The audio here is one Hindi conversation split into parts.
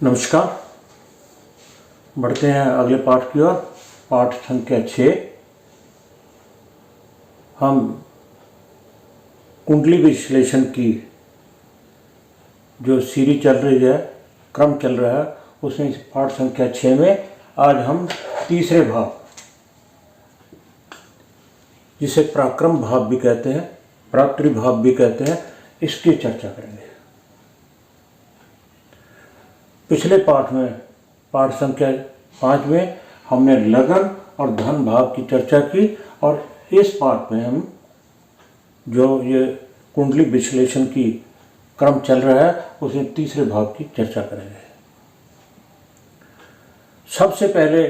नमस्कार। बढ़ते हैं अगले पाठ की ओर। पाठ संख्या 6। हम कुंडली विश्लेषण की जो सीरीज चल रही है, क्रम चल रहा है, उसमें पाठ संख्या 6 में आज हम तीसरे भाव, जिसे पराक्रम भाव भी कहते हैं, पराक्रम भी कहते हैं, इसकी चर्चा करेंगे। पिछले पाठ में, पाठ संख्या 5 में हमने लगन और धन भाव की चर्चा की, और इस पाठ में हम जो ये कुंडली विश्लेषण की क्रम चल रहा है, उसमें तीसरे भाव की चर्चा करेंगे। सबसे पहले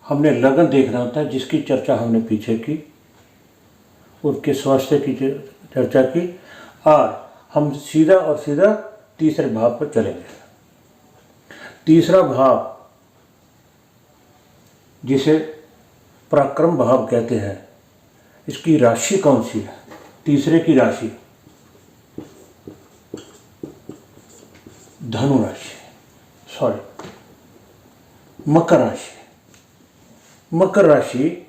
हमने लगन देखना होता है, जिसकी चर्चा हमने पीछे की, उसके स्वास्थ्य की चर्चा की। आज हम सीधा और सीधा तीसरे भाव पर चलेंगे। तीसरा भाव, जिसे पराक्रम भाव कहते हैं, इसकी राशि कौन सी है? तीसरे की राशि धनु राशि, मकर राशि। मकर राशि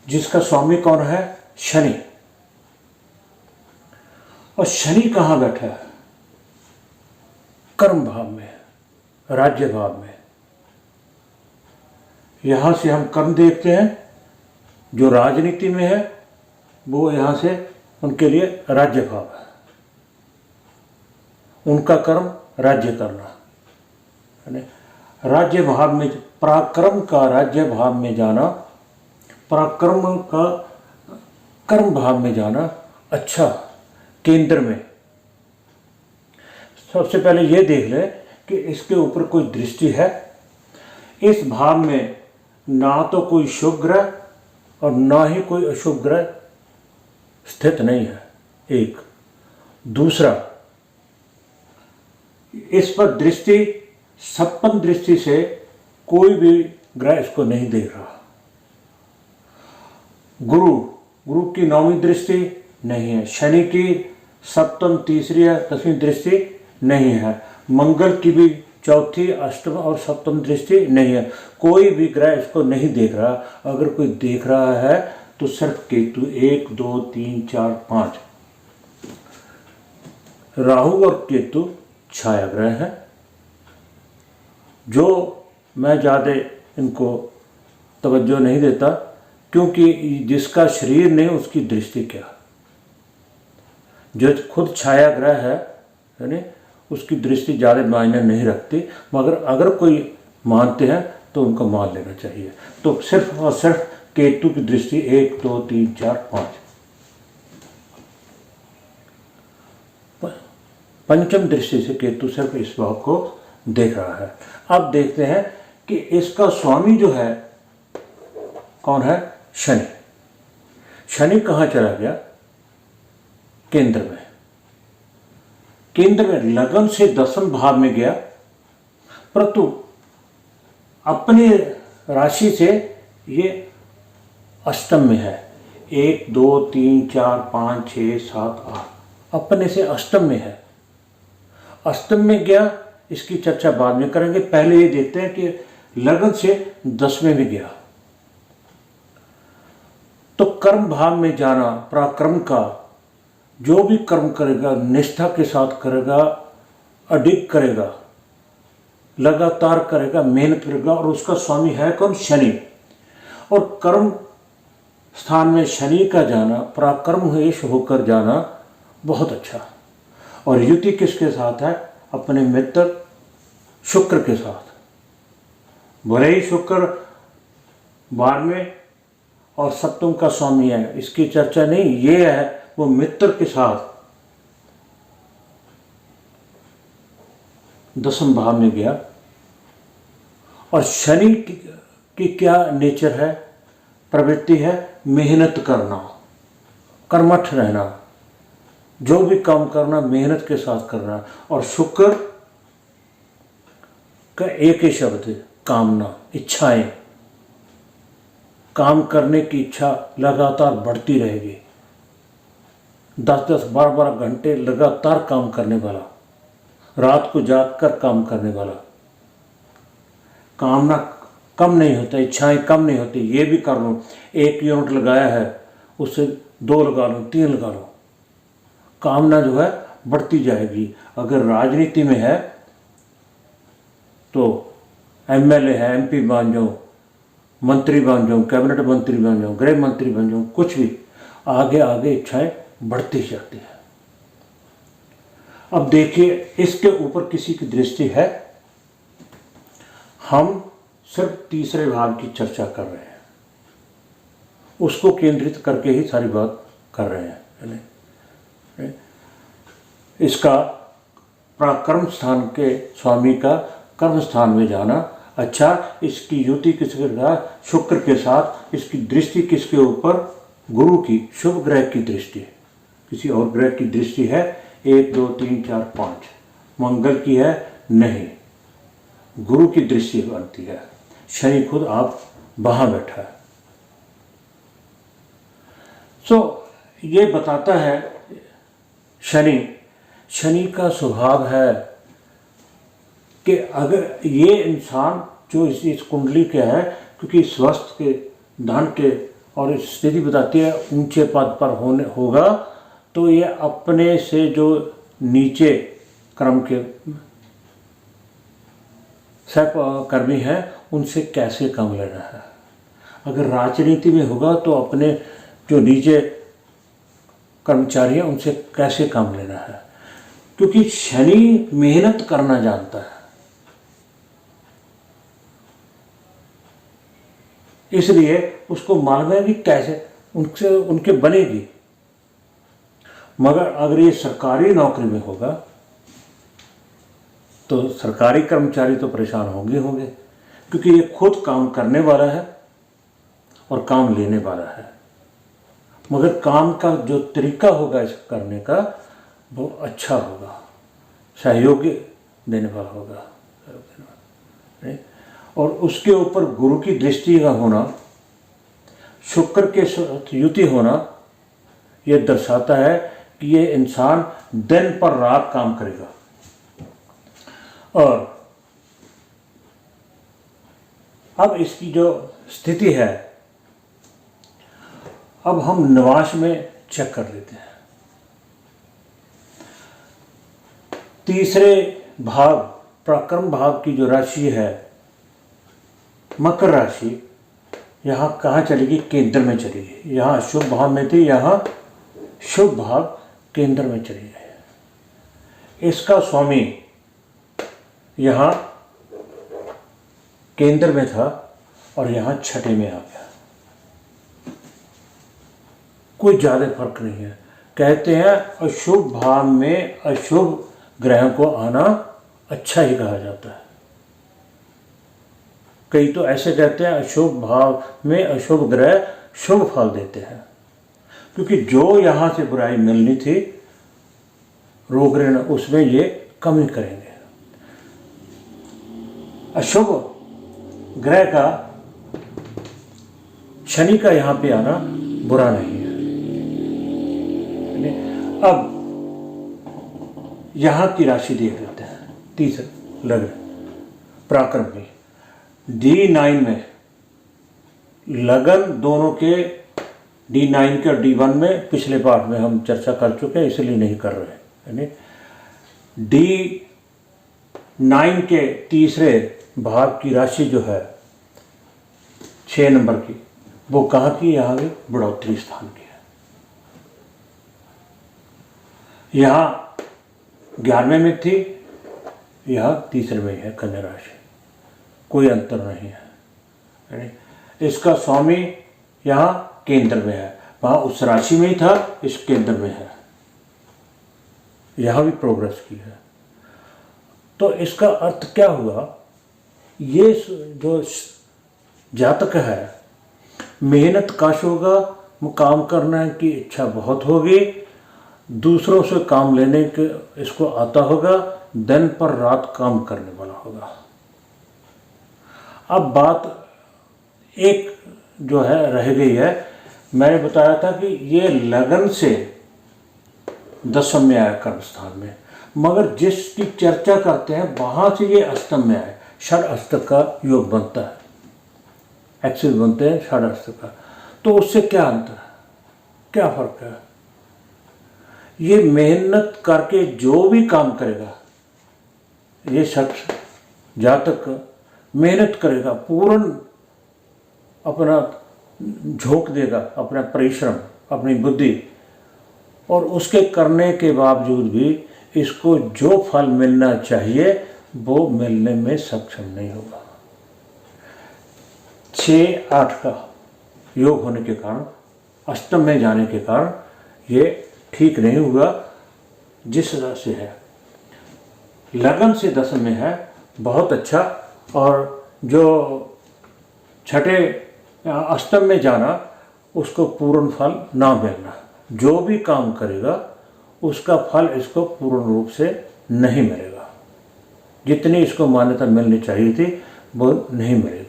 जिसका स्वामी कौन है? शनि। और शनि कहाँ बैठा है? कर्म भाव में, राज्य भाव में। यहां से हम कर्म देखते हैं, जो राजनीति में है वो यहां से उनके लिए राज्य भाव है। उनका कर्म राज्य करना, राज्य भाव में, पराक्रम का राज्य भाव में जाना, पराक्रम का कर्म भाव में जाना। अच्छा, केंद्र में सबसे पहले ये देख ले कि इसके ऊपर कोई दृष्टि है। इस भाव में ना तो कोई शुभ ग्रह और ना ही कोई अशुभ ग्रह स्थित नहीं है। एक दूसरा, इस पर दृष्टि, सप्तम दृष्टि से कोई भी ग्रह इसको नहीं देख रहा। गुरु की नौवीं दृष्टि नहीं है। शनि की सप्तम, तीसरी या 10वीं दृष्टि नहीं है। मंगल की भी चौथी, अष्टम और सप्तम दृष्टि नहीं है। कोई भी ग्रह इसको नहीं देख रहा। अगर कोई देख रहा है तो सिर्फ केतु 1, 2, 3, 4, 5। राहु और केतु छाया ग्रह हैं, जो मैं ज़्यादा इनको तवज्जो नहीं देता, क्योंकि जिसका शरीर नहीं उसकी दृष्टि क्या। जो खुद छाया ग्रह है, यानी उसकी दृष्टि ज़्यादा मायने नहीं रखती, मगर अगर कोई मानते हैं तो उनको मान लेना चाहिए। तो सिर्फ और सिर्फ केतु की दृष्टि 1, 2, 3, 4, 5। पंचम दृष्टि से केतु सिर्फ इस भाव को देख रहा है। अब देखते हैं कि इसका स्वामी जो है कौन है? शनि। शनि कहाँ चला गया? केंद्र में। केंद्र में लगन से 10वें भाव में गया, परंतु अपनी राशि से ये अष्टम में है। 1, 2, 3, 4, 5, 6, 7, 8 अपने से अष्टम में है। अष्टम में गया, इसकी चर्चा बाद में करेंगे। पहले ये देखते हैं कि लगन से 10वें में गया तो कर्म भाव में जाना, पराक्रम का जो भी कर्म करेगा निष्ठा के साथ करेगा, अडिग करेगा, लगातार करेगा, मेहनत करेगा। और उसका स्वामी है कौन? शनि। और कर्म स्थान में शनि का जाना, पराक्रम हेश होकर जाना बहुत अच्छा। और युति किसके साथ है? अपने मित्र शुक्र के साथ। भले ही शुक्र 12वें और सप्तम का स्वामी है, इसकी चर्चा नहीं, ये है वो मित्र के साथ 10वें भाव में गया। और शनि की क्या नेचर है? प्रवृत्ति है मेहनत करना, कर्मठ रहना, जो भी काम करना मेहनत के साथ करना। और शुक्र का एक ही शब्द है, कामना, इच्छाएं। काम करने की इच्छा लगातार बढ़ती रहेगी। 10-10, 12-12 घंटे लगातार काम करने वाला, रात को जाग कर काम करने वाला, कामना कम नहीं होता, इच्छाएं कम नहीं होती, ये भी कर लो, 1 यूनिट लगाया है उससे 2 लगा लो, 3 लगा लो, कामना जो है बढ़ती जाएगी। अगर राजनीति में है तो एमएलए है, एमपी बन जाओ, मंत्री बन जाओ, कैबिनेट मंत्री बन जाओ, गृह मंत्री बन जाओ, कुछ भी, आगे आगे इच्छाएं बढ़ती जाती है। अब देखिए इसके ऊपर किसी की दृष्टि है, हम सिर्फ तीसरे भाव की चर्चा कर रहे हैं, उसको केंद्रित करके ही सारी बात कर रहे हैं। इसका पराक्रम स्थान के स्वामी का कर्म स्थान में जाना, अच्छा इसकी युति किसके साथ, शुक्र के साथ, इसकी दृष्टि किसके ऊपर, गुरु की, शुभ ग्रह की दृष्टि, किसी और ग्रह की दृष्टि है 1 2 3 4 5, मंगल की है नहीं, गुरु की दृष्टि बनती है। शनि खुद आप वहां बैठा है। ये बताता है शनि का स्वभाव है कि अगर ये इंसान जो इस कुंडली के है, क्योंकि स्वस्थ के, धन के और स्थिति बताती है ऊंचे पद पर होगा, तो ये अपने से जो नीचे क्रम के सहकर्मी हैं उनसे कैसे काम लेना है। अगर राजनीति में होगा तो अपने जो नीचे कर्मचारी हैं उनसे कैसे काम लेना है, क्योंकि शनि मेहनत करना जानता है, इसलिए उसको मालूम है कि कैसे उनसे उनके बनेगी। मगर अगर ये सरकारी नौकरी में होगा तो सरकारी कर्मचारी तो परेशान होंगे, क्योंकि ये खुद काम करने वाला है और काम लेने वाला है, मगर काम का जो तरीका होगा इस करने का वो अच्छा होगा, सहयोग देने वाला होगा, और उसके ऊपर गुरु की दृष्टि का होना, शुक्र के साथ युति होना, ये दर्शाता है कि ये इंसान दिन पर रात काम करेगा। और अब इसकी जो स्थिति है, अब हम निवास में चेक कर लेते हैं। तीसरे भाव, पराक्रम भाव की जो राशि है मकर राशि, यहाँ कहाँ चलेगी, केंद्र में चलेगी। यहाँ अशुभ भाव में थी, यहाँ शुभ भाव केंद्र में चली गई। इसका स्वामी यहाँ केंद्र में था और यहाँ छठे में आ गया, कोई ज़्यादा फर्क नहीं है। कहते हैं अशुभ भाव में अशुभ ग्रह को आना अच्छा ही कहा जाता है। कई तो ऐसे कहते हैं अशुभ भाव में अशुभ ग्रह शुभ फल देते हैं, क्योंकि जो यहाँ से बुराई मिलनी थी रोग ऋण, उसमें ये कमी करेंगे। अशुभ ग्रह का शनि का यहाँ पे आना बुरा नहीं है। अब यहाँ की राशि देख लेते हैं। तीसरा लग्न पराक्रम की D9 में लगन दोनों के, D9 के और D1 में पिछले पार्ट में हम चर्चा कर चुके हैं, इसलिए नहीं कर रहे हैं। D9 के तीसरे भाव की राशि जो है 6 नंबर की, वो कहाँ की, यहाँ की बढ़ोतरी स्थान की है। यहाँ 11वें में थी, यहाँ तीसरे में है कन्या राशि, कोई अंतर नहीं है। इसका स्वामी यहाँ केंद्र में है, वहाँ उस राशि में ही था, इस केंद्र में है, यहाँ भी प्रोग्रेस की है। तो इसका अर्थ क्या हुआ, ये जो जातक है मेहनत कश होगा, काम करने की इच्छा बहुत होगी, दूसरों से काम लेने के इसको आता होगा, दिन पर रात काम करने वाला होगा। अब बात एक जो है रह गई है, मैंने बताया था कि ये लगन से 10वें में आया कर्म स्थान में, मगर जिसकी चर्चा करते हैं वहाँ से ये अष्टम में आए, षड अष्टक का योग बनता है, एक्सिस बनते हैं षड अष्टक का। तो उससे क्या अंतर है, क्या फर्क है? ये मेहनत करके जो भी काम करेगा, ये शख्स जातक मेहनत करेगा, पूर्ण अपना झोंक देगा, अपना परिश्रम, अपनी बुद्धि, और उसके करने के बावजूद भी इसको जो फल मिलना चाहिए वो मिलने में सक्षम नहीं होगा। 6-8 का योग होने के कारण, अष्टम में जाने के कारण ये ठीक नहीं हुआ। जिस तरह से है लगन से दशम में है बहुत अच्छा, और जो छठे अष्टम में जाना उसको पूर्ण फल ना मिलना, जो भी काम करेगा उसका फल इसको पूर्ण रूप से नहीं मिलेगा, जितनी इसको मान्यता मिलनी चाहिए थी वो नहीं मिलेगी।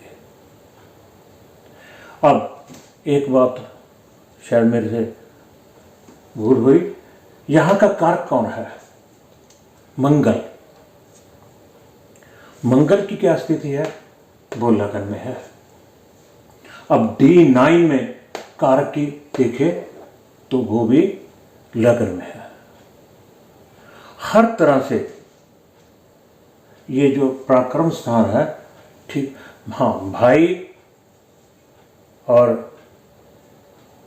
अब एक बात शायद मेरे से भूल हुई, यहाँ का कारक कौन है? मंगल। मंगल की क्या स्थिति है? वो लगन में है। अब D9 में कारक की देखे तो वो भी लगन में है। हर तरह से ये जो पराक्रम स्थान है, ठीक, हाँ, भाई और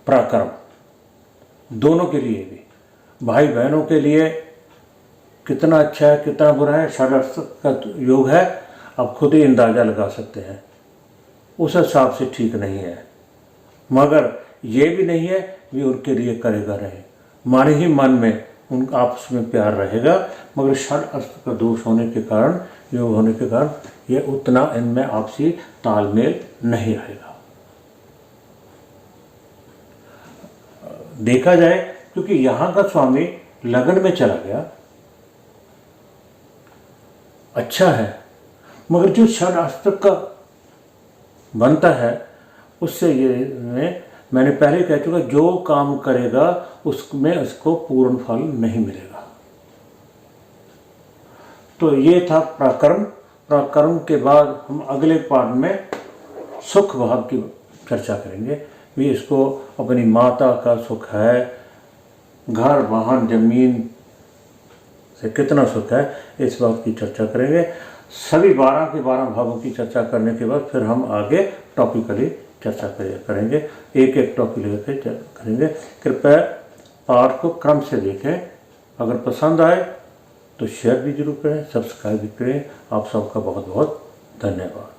पराक्रम दोनों के लिए भी, भाई बहनों के लिए कितना अच्छा है कितना बुरा है, षड का योग है, आप खुद ही अंदाजा लगा सकते हैं, उस हिसाब से ठीक नहीं है। मगर ये भी नहीं है कि उनके लिए करेगा रहे, मन ही मन में उन आपस में प्यार रहेगा, मगर षड अस्त्र का दोष होने के कारण, योग होने के कारण ये उतना इनमें आपसी तालमेल नहीं रहेगा। देखा जाए क्योंकि यहाँ का स्वामी लगन में चला गया, अच्छा है, मगर जो षड अस्त्र का बनता है उससे ये मैंने पहले कह चुका, जो काम करेगा उसमें उसको पूर्ण फल नहीं मिलेगा। तो ये था पराक्रम। पराक्रम के बाद हम अगले पार्ट में सुख भाग की चर्चा करेंगे। भी इसको अपनी माता का सुख है, घर वाहन जमीन से कितना सुख है, इस बात की चर्चा करेंगे। सभी 12 के 12 भागों की चर्चा करने के बाद फिर हम आगे टॉपिकली चर्चा करेंगे, एक एक टॉपिक लेकर करेंगे। कृपया पाठ को क्रम से देखें। अगर पसंद आए तो शेयर भी जरूर करें, सब्सक्राइब भी करें। आप सबका बहुत बहुत धन्यवाद।